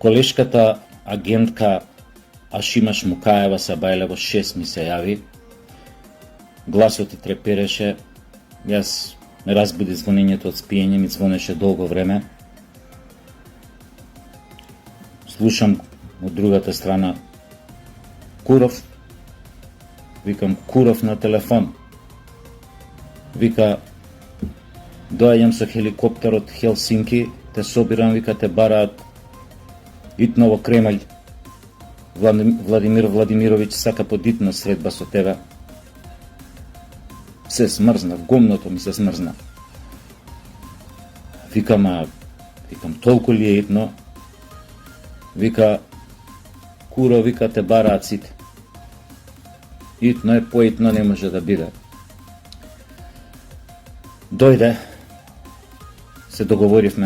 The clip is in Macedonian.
Колешката агентка Ашимаш Мукаева Сабајле во 6 ми се јави. Гласот и трепереше. Јас ме разбуди звонењето од спиење, ми звонеше долго време. Слушам од другата страна Куров. Викам Куров на телефон. Вика доаѓам со хеликоптер од Хелсинки, те собирам, вика те бараат итно во Кремљ. Владимир Владимировиќ сака подитна средба со тебе. Се смрзна, гомното ми се смрзна. Викам толку ли е итно? Вика Куро, вика те бараат сите. Итно е, поитно не може да биде. Дојде, се договоривме